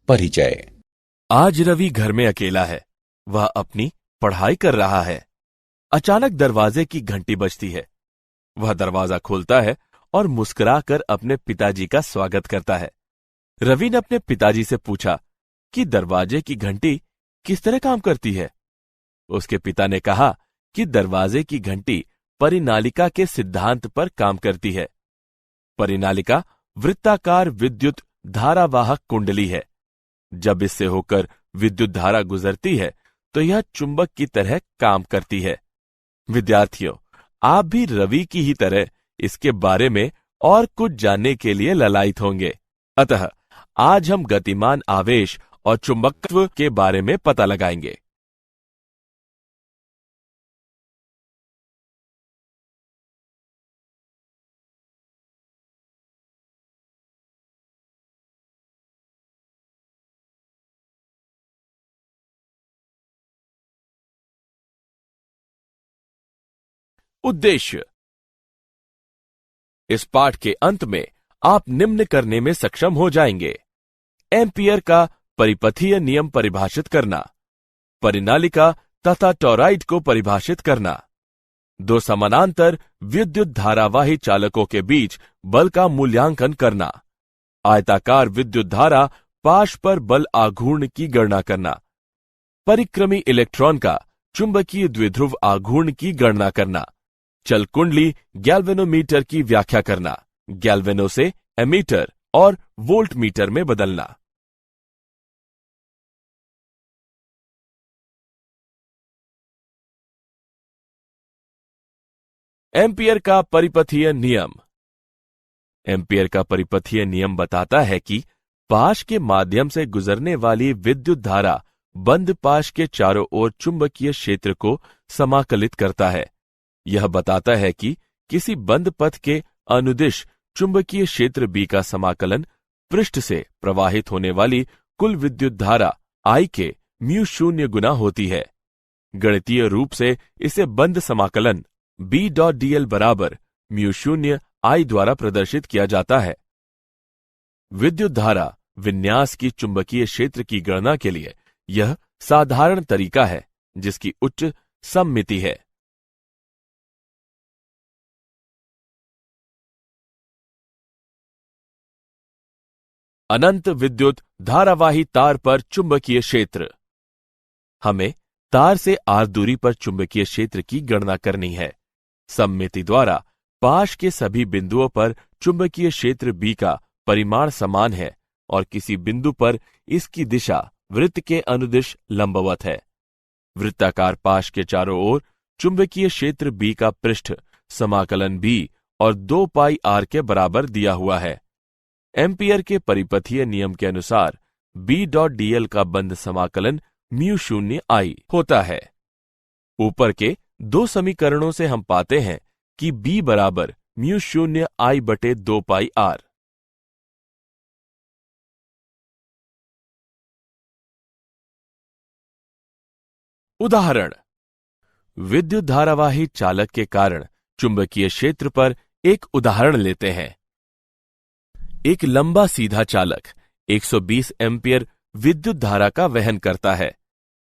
परिचय। आज रवि घर में अकेला है। वह अपनी पढ़ाई कर रहा है। अचानक दरवाजे की घंटी बजती है। वह दरवाजा खोलता है और मुस्कुराकर अपने पिताजी का स्वागत करता है। रवि ने अपने पिताजी से पूछा कि दरवाजे की घंटी किस तरह काम करती है। उसके पिता ने कहा कि दरवाजे की घंटी परिनालिका के सिद्धांत पर काम करती है। परिनालिका वृत्ताकार विद्युत धारावाहक कुंडली है। जब इससे होकर विद्युत धारा गुजरती है तो यह चुंबक की तरह काम करती है। विद्यार्थियों, आप भी रवि की ही तरह इसके बारे में और कुछ जानने के लिए ललायित होंगे। अतः आज हम गतिमान आवेश और चुंबकत्व के बारे में पता लगाएंगे। उद्देश्य। इस पाठ के अंत में आप निम्न करने में सक्षम हो जाएंगे: एम्पियर का परिपथीय नियम परिभाषित करना, परिनालिका तथा टॉरॉइड को परिभाषित करना, दो समानांतर विद्युत धारावाही चालकों के बीच बल का मूल्यांकन करना, आयताकार विद्युत धारा पाश पर बल आघूर्ण की गणना करना, परिक्रमी इलेक्ट्रॉन का चुंबकीय द्विध्रुव आघूर्ण की गणना करना, चल कुंडली गैल्वेनोमीटर की व्याख्या करना, गैल्वेनो से एमीटर और वोल्ट मीटर में बदलना। एम्पियर का परिपथीय नियम। एम्पियर का परिपथीय नियम बताता है कि पाश के माध्यम से गुजरने वाली विद्युत धारा बंद पाश के चारों ओर चुंबकीय क्षेत्र को समाकलित करता है। यह बताता है कि किसी बंद पथ के अनुदिश चुंबकीय क्षेत्र बी का समाकलन पृष्ठ से प्रवाहित होने वाली कुल विद्युत धारा I के म्यू शून्य गुना होती है। गणितीय रूप से इसे बंद समाकलन B.dl बराबर म्यू शून्य I द्वारा प्रदर्शित किया जाता है। विद्युत धारा विन्यास की चुंबकीय क्षेत्र की गणना के लिए यह साधारण तरीका है जिसकी उच्च सममिति है। अनंत विद्युत धारावाही तार पर चुंबकीय क्षेत्र। हमें तार से r दूरी पर चुंबकीय क्षेत्र की गणना करनी है। सममिति द्वारा पाश के सभी बिंदुओं पर चुंबकीय क्षेत्र B का परिमाण समान है और किसी बिंदु पर इसकी दिशा वृत्त के अनुदिश लंबवत है। वृत्ताकार पाश के चारों ओर चुंबकीय क्षेत्र B का पृष्ठ समाकलन B और 2 पाई r के बराबर दिया हुआ है। एम्पियर के परिपथीय नियम के अनुसार B.dl का बंद समाकलन म्यू शून्य I होता है। ऊपर के दो समीकरणों से हम पाते हैं कि B बराबर म्यू शून्य I बटे 2 पाई r। उदाहरण। विद्युत धारावाही चालक के कारण चुंबकीय क्षेत्र पर एक उदाहरण लेते हैं। एक लंबा सीधा चालक 120 एम्पियर विद्युत धारा का वहन करता है।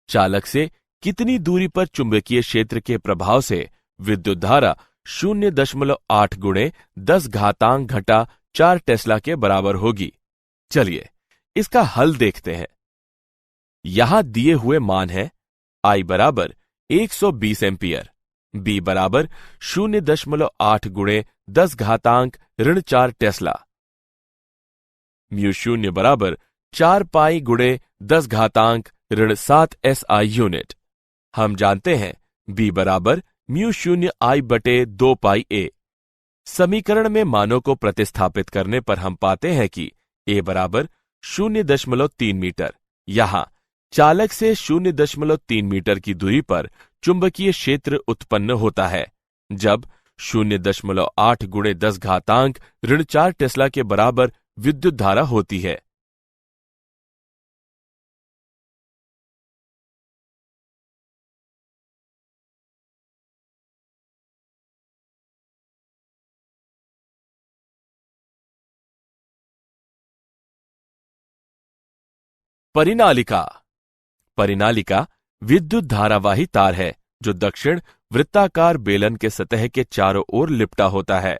चालक से कितनी दूरी पर चुंबकीय क्षेत्र के प्रभाव से विद्युत धारा 0.8 गुणे 10 घातांक घटा 4 टेस्ला के बराबर होगी। चलिए इसका हल देखते हैं। यहां दिए हुए मान है I बराबर 120 एम्पियर, B बराबर 0.8 गुणे 10 घातांक ऋण 4 टेस्ला, म्यू शून्य बराबर 4 पाई गुणे 10 घातांक ऋण 7 SI यूनिट। हम जानते हैं B बराबर म्यू शून्य I बटे 2 पाई A। समीकरण में मानों को प्रतिस्थापित करने पर हम पाते हैं कि A बराबर 0.3 मीटर। यहां चालक से 0.3 मीटर की दूरी पर चुंबकीय क्षेत्र उत्पन्न होता है जब 0.8 गुणे 10 घातांक ऋण 4 टेस्ला के बराबर विद्युत धारा होती है। परिनालिका। परिनालिका विद्युत धारावाही तार है जो दक्षिण वृत्ताकार बेलन के सतह के चारों ओर लिपटा होता है।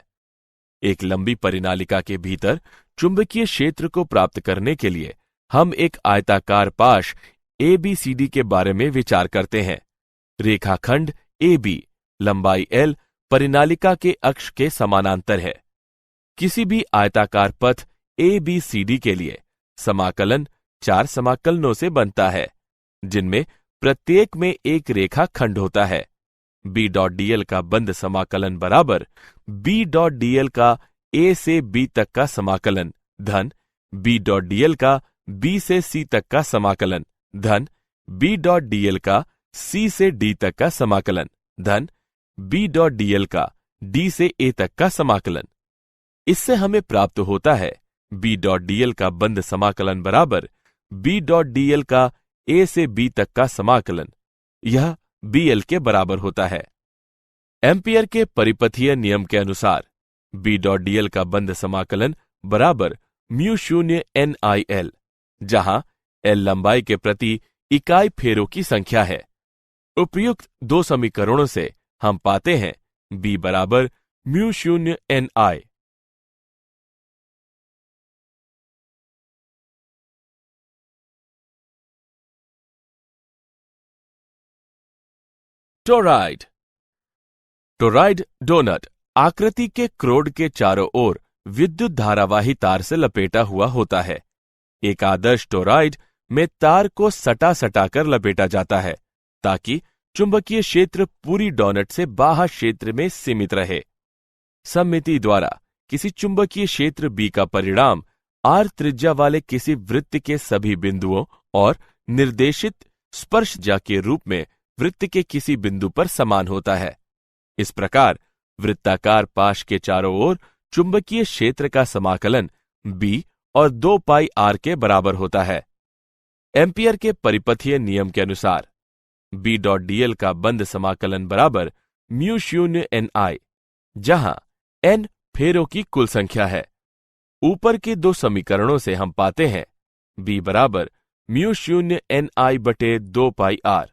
एक लंबी परिनालिका के भीतर चुंबकीय क्षेत्र को प्राप्त करने के लिए हम एक आयताकार पाश ABCD के बारे में विचार करते हैं। रेखाखंड AB लंबाई L परिनालिका के अक्ष के समानांतर है। किसी भी आयताकार पथ ABCD के लिए समाकलन 4 समाकलनों से बनता है, जिनमें प्रत्येक में एक रेखा खंड होता है। B.dl का बंद समाकलन बराबर B.dl का A से B तक का समाकलन धन B.dl का B से C तक का समाकलन धन B.dl का C से D तक का समाकलन धन B.dl का D से A तक का समाकलन। इससे हमें प्राप्त होता है B.dl का बंद समाकलन बराबर B.dl का A से B तक का समाकलन। यह BL के बराबर होता है। एम्पियर के परिपथीय नियम के अनुसार B.dl का बंद समाकलन बराबर म्यू शून्य NIL, जहां L लंबाई के प्रति इकाई फेरों की संख्या है। उपयुक्त दो समीकरणों से हम पाते हैं B बराबर म्यू शून्य NI। टोरॉइड। टोरॉइड डोनट आकृति के क्रोड के चारों ओर विद्युत धारावाही तार से लपेटा हुआ होता है। एक आदर्श टोरॉइड में तार को सटा सटाकर लपेटा जाता है ताकि चुंबकीय क्षेत्र पूरी डोनट से बाह्य क्षेत्र में सीमित रहे। सममिति द्वारा किसी चुंबकीय क्षेत्र B का परिणाम R त्रिज्या वाले किसी वृत्त के सभी बिंदुओं और निर्देशित स्पर्शजा के रूप में वृत्त के किसी बिंदु पर समान होता है। इस प्रकार वृत्ताकार पाश के चारों ओर चुंबकीय क्षेत्र का समाकलन B और 2 पाई R के बराबर होता है। एम्पियर के परिपथीय नियम के अनुसार B.dl का बंद समाकलन बराबर म्यू शून्य NI, जहां N फेरों की कुल संख्या है। ऊपर के दो समीकरणों से हम पाते हैं B बराबर म्यू शून्य NI बटे 2 पाई R।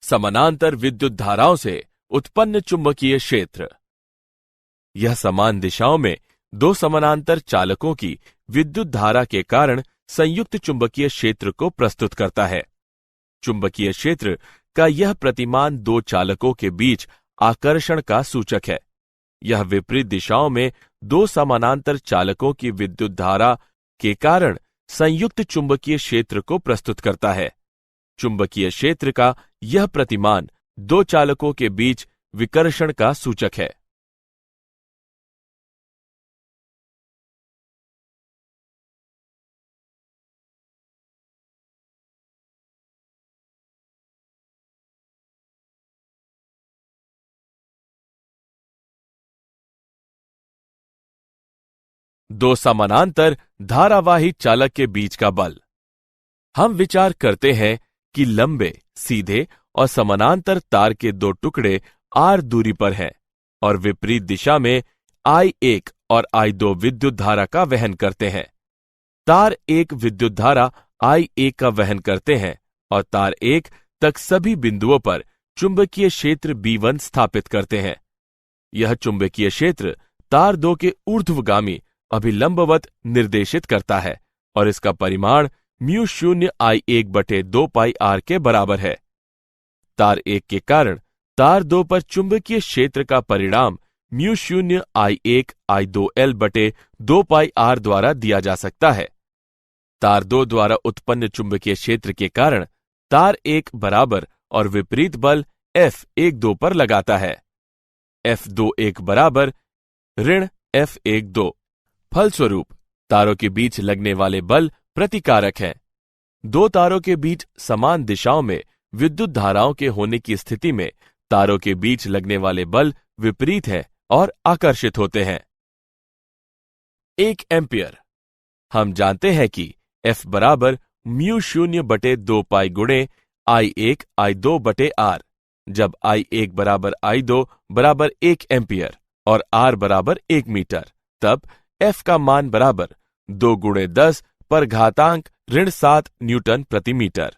समानांतर विद्युत धाराओं से उत्पन्न चुंबकीय क्षेत्र। यह समान दिशाओं में दो समानांतर चालकों की विद्युत धारा के कारण संयुक्त चुंबकीय क्षेत्र को प्रस्तुत करता है। चुंबकीय क्षेत्र का यह प्रतिमान दो चालकों के बीच आकर्षण का सूचक है। यह विपरीत दिशाओं में दो समानांतर चालकों की विद्युत धारा के कारण संयुक्त चुंबकीय क्षेत्र को प्रस्तुत करता है। चुंबकीय क्षेत्र का यह प्रतिमान दो चालकों के बीच विकर्षण का सूचक है। दो समानांतर धारावाही चालक के बीच का बल। हम विचार करते हैं कि लंबे, सीधे और समानांतर तार के दो टुकड़े R दूरी पर हैं और विपरीत दिशा में I1 और I2 विद्युत धारा का वहन करते हैं। तार 1 विद्युत धारा I1 का वहन करते हैं और तार 1 तक सभी बिंदुओं पर चुंबकीय क्षेत्र B1 स्थापित करते हैं। यह चुंबकीय क्षेत्र तार 2 के ऊर्ध्वगामी अभिलंबवत निर्देशित करता है और इसका परिमाण म्यू शून्य I1 बटे 2 पाई R के बराबर है। तार 1 के कारण तार 2 पर चुंबकीय क्षेत्र का परिणाम म्यू शून्य I1 I2L बटे 2 पाई R द्वारा दिया जा सकता है। तार 2 द्वारा उत्पन्न चुंबकीय क्षेत्र के कारण तार 1 बराबर और विपरीत बल F12 पर लगाता है। F21 बराबर ऋण F12। फलस्वरूप तारों के बीच लगने वाले बल प्रतिकारक हैं। दो तारों के बीच समान दिशाओं में विद्युत धाराओं के होने की स्थिति में तारों के बीच लगने वाले बल विपरीत हैं और आकर्षित होते हैं। 1 एम्पियर। हम जानते हैं कि F बराबर म्यू शून्य बटे 2 पाई गुणे I1 I2 बटे R, जब I1 बराबर I2 बराबर 1 एम्पियर और R बराबर 1 मीटर, तब F का मान बराबर 2 गुणे 10 पर घातांक ऋण 7 न्यूटन प्रति मीटर।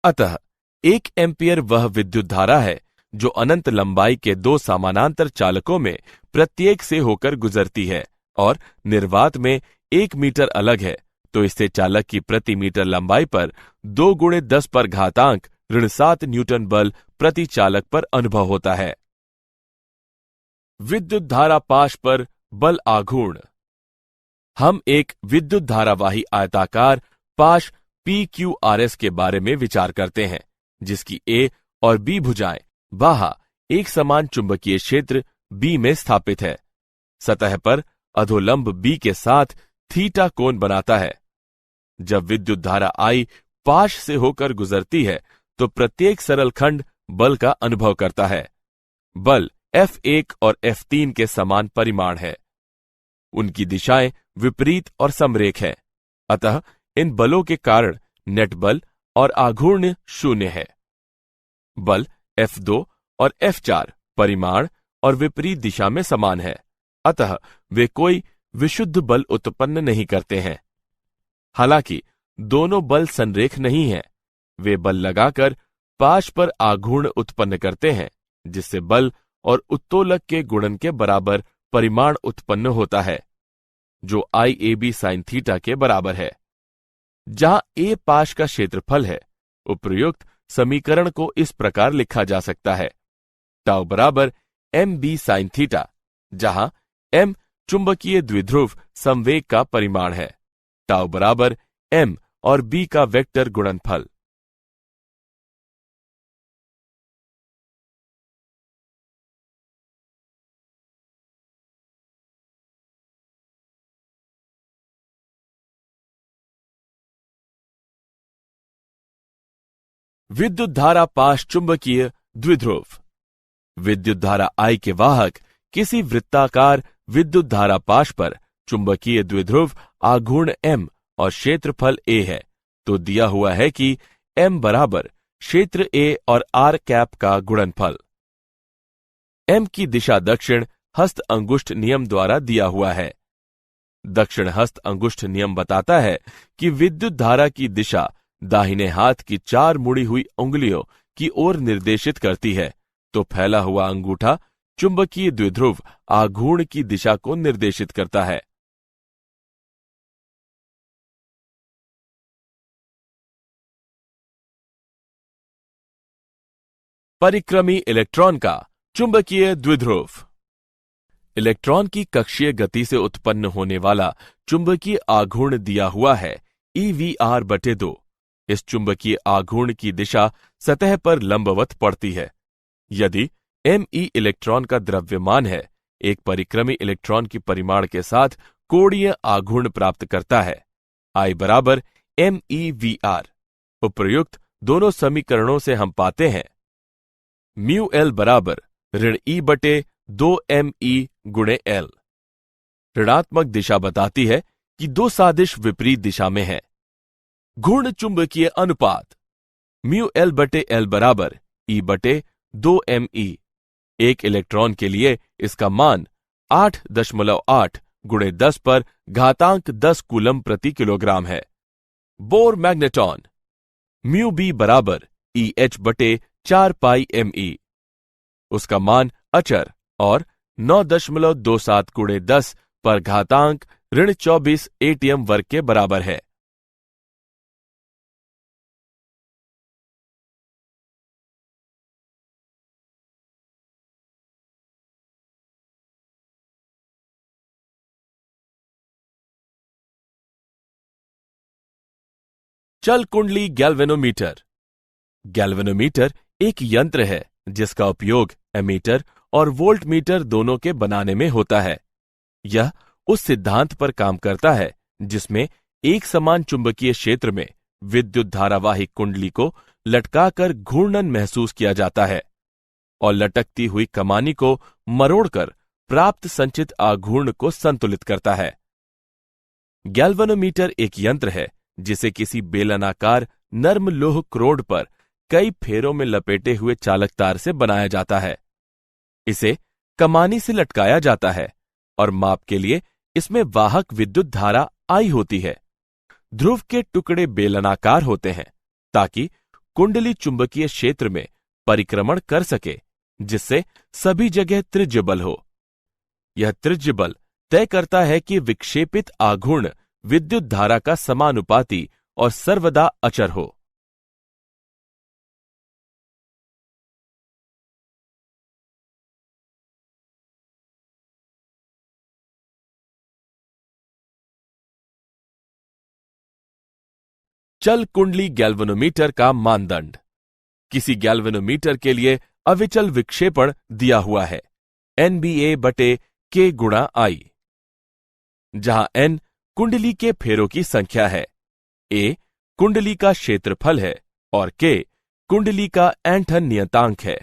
अतः 1 एम्पियर वह विद्युत धारा है जो अनंत लंबाई के दो समानांतर चालकों में प्रत्येक से होकर गुजरती है और निर्वात में 1 मीटर अलग है, तो इससे चालक की प्रति मीटर लंबाई पर 2 गुणे 10 पर घातांक ऋण 7 न्यूटन बल प्रति चालक पर अनुभव होता है। विद्युत धारा पाश पर बल आघूर्ण। हम एक विद्युत धारावाही आयताकार पाश PQRS के बारे में विचार करते हैं, जिसकी A और B भुजाएं बाहा एक समान चुंबकीय क्षेत्र B में स्थापित है। सतह पर अधोलंब B के साथ थीटा कोण बनाता है। जब विद्युत धारा I पाश से होकर गुजरती है तो प्रत्येक सरल खंड बल का अनुभव करता है। बल F1 और F3 के समान परिमाण है। उनकी दिशाएं विपरीत और समरेख है, अतः इन बलों के कारण नेट बल और आघूर्ण शून्य है। बल F2 और F4 परिमाण और विपरीत दिशा में समान है, अतः वे कोई विशुद्ध बल उत्पन्न नहीं करते हैं। हालांकि दोनों बल संरेख नहीं हैं, वे बल लगाकर पाश पर आघूर्ण उत्पन्न करते हैं, जिससे बल और उत्तोलक के गुणन के बराबर परिमाण उत्पन्न होता है, जो IAB sin थीटा के बराबर है। जहां A पाश का क्षेत्रफल है, उपर्युक्त समीकरण को इस प्रकार लिखा जा सकता है: टाउ बराबर MB sin थीटा, जहां M चुंबकीय द्विध्रुव संवेग का परिमाण है, टाउ बराबर M और B का वेक्टर गुणनफल। विद्युत धारा पाश चुंबकीय द्विध्रुव। विद्युत धारा I के वाहक किसी वृत्ताकार विद्युत धारा पाश पर चुंबकीय द्विध्रुव आघूर्ण M और क्षेत्रफल A है, तो दिया हुआ है कि M बराबर क्षेत्र A और R कैप का गुणनफल। M की दिशा दक्षिण हस्त अंगुष्ठ नियम द्वारा दिया हुआ है। दक्षिण हस्त अंगुष्ठ नियम बताता है कि विद्युत धारा की दिशा दाहिने हाथ की 4 मुड़ी हुई उंगलियों की ओर निर्देशित करती है, तो फैला हुआ अंगूठा चुंबकीय द्विध्रुव आघूर्ण की दिशा को निर्देशित करता है। परिक्रमी इलेक्ट्रॉन का चुंबकीय द्विध्रुव। इलेक्ट्रॉन की कक्षीय गति से उत्पन्न होने वाला चुंबकीय आघूर्ण दिया हुआ है EVR/2। इस चुंबकीय आघूर्ण की दिशा सतह पर लंबवत पड़ती है। यदि Me इलेक्ट्रॉन का द्रव्यमान है, एक परिक्रमी इलेक्ट्रॉन की परिमाण के साथ कोणीय आघूर्ण प्राप्त करता है। I बराबर MEVR। उपर्युक्त दोनों समीकरणों से हम पाते हैं μL बराबर ऋण E/2ME गुणे L। ऋणात्मक दिशा बताती है कि दो सादिश विपरीत दिशा में है। घूर्ण चुंबकीय अनुपात μL/L बराबर E/2ME। एक इलेक्ट्रॉन के लिए इसका मान 8.8 गुणे 10 पर घातांक 10 कूलम प्रति किलोग्राम है। बोर मैग्नेटॉन μB बराबर EH/4 पाई ME। उसका मान अचर और 9.27 गुणे 10 पर घातांक ऋण 24 ATM वर्ग के बराबर है। चल कुंडली गैल्वेनोमीटर। गैल्वेनोमीटर एक यंत्र है जिसका उपयोग एमीटर और वोल्टमीटर दोनों के बनाने में होता है। यह उस सिद्धांत पर काम करता है जिसमें एक समान चुंबकीय क्षेत्र में विद्युत धारावाही कुंडली को लटकाकर घूर्णन महसूस किया जाता है और लटकती हुई कमानी को मरोड़कर प्राप्त संचित आघूर्ण को संतुलित करता है। गैल्वेनोमीटर एक यंत्र है जिसे किसी बेलनाकार नर्म लोह क्रोड पर कई फेरों में लपेटे हुए चालक तार से बनाया जाता है। इसे कमानी से लटकाया जाता है और माप के लिए इसमें वाहक विद्युत धारा आई होती है। ध्रुव के टुकड़े बेलनाकार होते हैं ताकि कुंडली चुंबकीय क्षेत्र में परिक्रमण कर सके, जिससे सभी जगह त्रिज्य बल हो। यह त्रिज्य बल तय करता है कि विक्षेपित आघूर्ण विद्युत धारा का समानुपाती और सर्वदा अचर हो। चल कुंडली गैल्वेनोमीटर का मानदंड। किसी गैल्वेनोमीटर के लिए अविचल विक्षेपण दिया हुआ है NBA/K गुणा I, जहां N कुंडली के फेरों की संख्या है, A कुंडली का क्षेत्रफल है और K कुंडली का ऐंठन नियतांक है।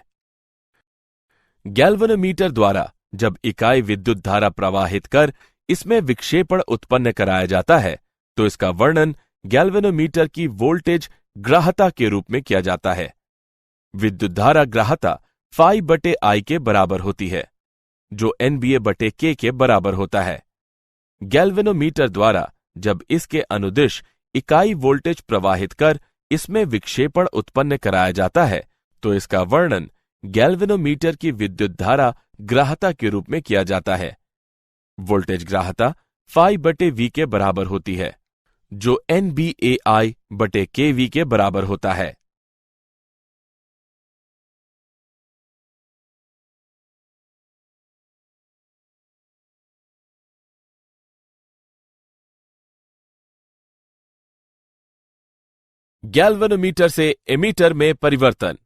गैल्वेनोमीटर द्वारा जब इकाई विद्युत धारा प्रवाहित कर इसमें विक्षेपण उत्पन्न कराया जाता है तो इसका वर्णन गैल्वेनोमीटर की वोल्टेज ग्राहता के रूप में किया जाता है। विद्युत धारा ग्राहता phi/I के बराबर होती है, जो NBA/K के बराबर होता है। गैल्वेनोमीटर द्वारा जब इसके अनुदिश इकाई वोल्टेज प्रवाहित कर इसमें विक्षेपण उत्पन्न कराया जाता है तो इसका वर्णन गैल्वेनोमीटर की विद्युत धारा ग्राहता के रूप में किया जाता है। वोल्टेज ग्राहता phi/V के बराबर होती है, जो NBA/KV के बराबर होता है। गैल्वेनोमीटर से एमीटर में परिवर्तन।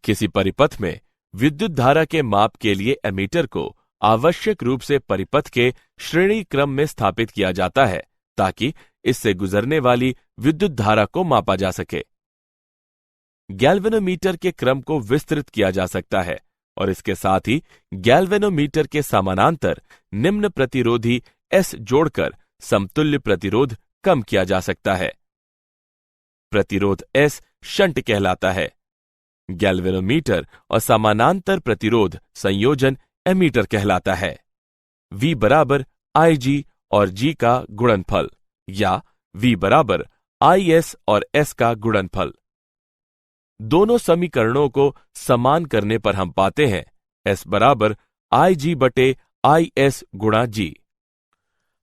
किसी परिपथ में विद्युत धारा के माप के लिए एमीटर को आवश्यक रूप से परिपथ के श्रेणी क्रम में स्थापित किया जाता है ताकि इससे गुजरने वाली विद्युत धारा को मापा जा सके। गैल्वेनोमीटर के क्रम को विस्तृत किया जा सकता है और इसके साथ ही गैल्वेनोमीटर के समानांतर निम्न प्रतिरोधी S जोड़कर समतुल्य प्रतिरोध कम किया जा सकता है। प्रतिरोध S शंट कहलाता है। गैल्वेनोमीटर और समानांतर प्रतिरोध संयोजन एमीटर कहलाता है। V बराबर IG और G का गुणनफल या V बराबर IS और S का गुणनफल। दोनों समीकरणों को समान करने पर हम पाते हैं S बराबर IG/IS गुणा G।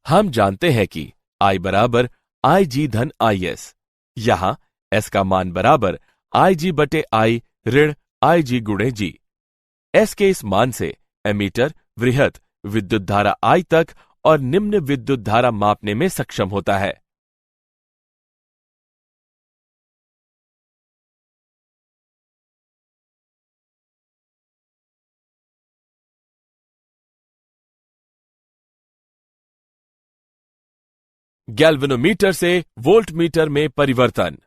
हम जानते हैं कि I बराबर IG धन IS। यहां S का मान बराबर IG/I ऋण IG गुणे G। S के इस मान से एमीटर वृहत विद्युत धारा I तक और निम्न विद्युत धारा मापने में सक्षम होता है। गैल्वेनोमीटर से वोल्टमीटर में परिवर्तन।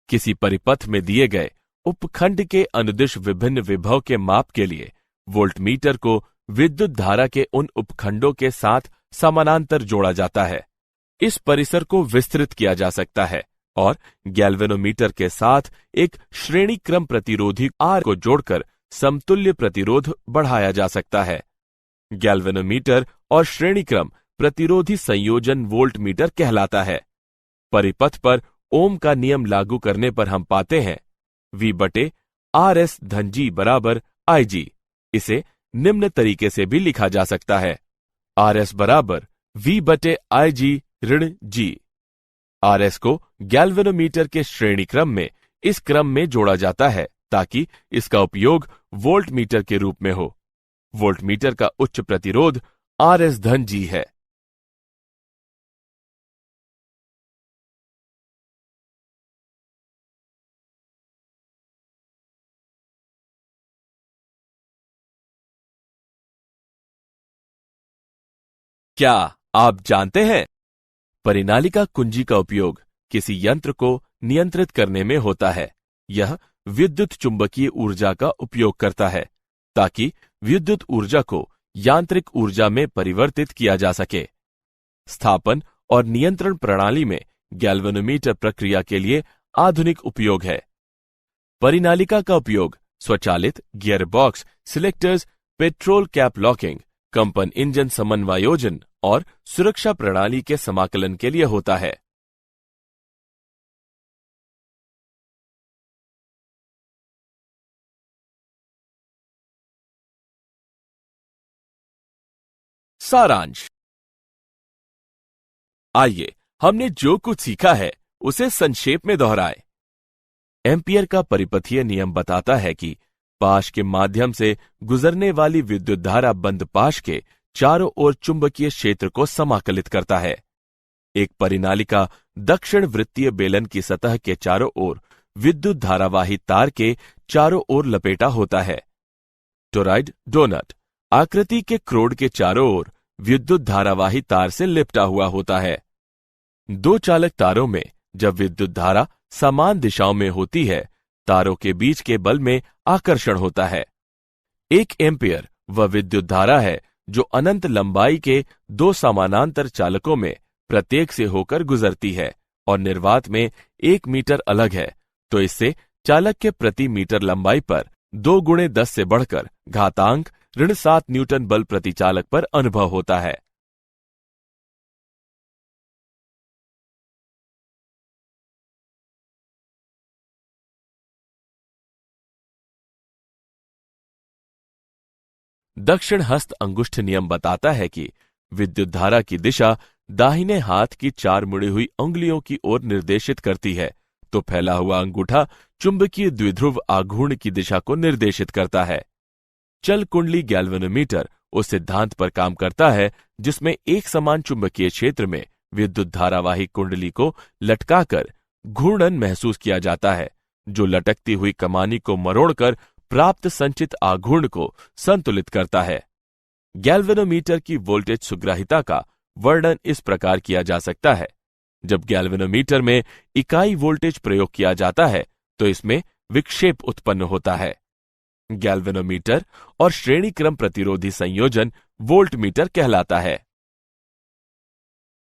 किसी परिपथ में दिए गए उपखंड के अनुदिश विभिन्न विभव के माप के लिए वोल्टमीटर को विद्युत धारा के उन उपखंडों के साथ समानांतर जोड़ा जाता है। इस परिसर को विस्तृत किया जा सकता है और गैल्वेनोमीटर के साथ एक श्रेणी क्रम प्रतिरोधी R को जोड़कर समतुल्य प्रतिरोध बढ़ाया जा सकता है। गैल्वेनोमीटर और श्रेणी क्रम प्रतिरोधी संयोजन वोल्टमीटर कहलाता है। परिपथ पर ओम का नियम लागू करने पर हम पाते हैं V/RS धन G बराबर IG। इसे निम्न तरीके से भी लिखा जा सकता है RS बराबर V/IG ऋण G। RS को गैल्वेनोमीटर के श्रेणी क्रम में इस क्रम में जोड़ा जाता है ताकि इसका उपयोग वोल्टमीटर के रूप में हो। वोल्टमीटर का उच्च प्रतिरोध RS धन G है। क्या आप जानते हैं परिनालिका कुंजी का उपयोग किसी यंत्र को नियंत्रित करने में होता है। यह विद्युत चुंबकीय ऊर्जा का उपयोग करता है ताकि विद्युत ऊर्जा को यांत्रिक ऊर्जा में परिवर्तित किया जा सके। स्थापन और नियंत्रण प्रणाली में गैल्वेनोमीटर प्रक्रिया के लिए आधुनिक उपयोग है। परिनालिका का उपयोग स्वचालित gear box, selectors, petrol cap locking, कंपन इंजन समन्वयोजन और सुरक्षा प्रणाली के समाकलन के लिए होता है। सारांश। आइए हमने जो कुछ सीखा है उसे संक्षेप में दोहराएं। एम्पियर का परिपथीय नियम बताता है कि पाश के माध्यम से गुजरने वाली विद्युत धारा बंद पाश के चारों ओर चुंबकीय क्षेत्र को समाकलित करता है। एक परिनालिका दक्षिण वृत्तीय बेलन की सतह के चारों ओर विद्युत धारावाही तार के चारों ओर लपेटा होता है। टोरॉइड डोनट आकृति के क्रोड के चारों ओर विद्युत धारावाही तार से लिपटा हुआ होता है। दो चालक तारों में जब विद्युत धारा समान दिशाओं में होती है, तारों के बीच के बल में आकर्षण होता है। 1 एम्पियर वह विद्युत धारा है जो अनंत लंबाई के दो समानांतर चालकों में प्रत्येक से होकर गुजरती है और निर्वात में 1 मीटर अलग है, तो इससे चालक के प्रति मीटर लंबाई पर 2 × 10 से बढ़कर घातांक ऋण 7 न्यूटन बल प्रति चालक पर अनुभव होता है। दक्षिण हस्त अंगुष्ठ नियम बताता है कि विद्युत धारा की दिशा दाहिने हाथ की 4 मुड़ी हुई उंगलियों की ओर निर्देशित करती है, तो फैला हुआ अंगूठा चुंबकीय द्विध्रुव आघूर्ण की दिशा को निर्देशित करता है। चल कुंडली गैल्वेनोमीटर उस सिद्धांत पर काम करता है जिसमें एक समान चुंबकीय क्षेत्र में विद्युत धारावाही कुंडली को लटकाकर घूर्णन महसूस किया जाता है, जो लटकती हुई कमानी को मरोड़कर प्राप्त संचित आघूर्ण को संतुलित करता है। गैल्वेनोमीटर की वोल्टेज सुग्राहिता का वर्णन इस प्रकार किया जा सकता है। जब गैल्वेनोमीटर में इकाई वोल्टेज प्रयोग किया जाता है तो इसमें विक्षेप उत्पन्न होता है। गैल्वेनोमीटर और श्रेणी क्रम प्रतिरोधी संयोजन वोल्टमीटर कहलाता है।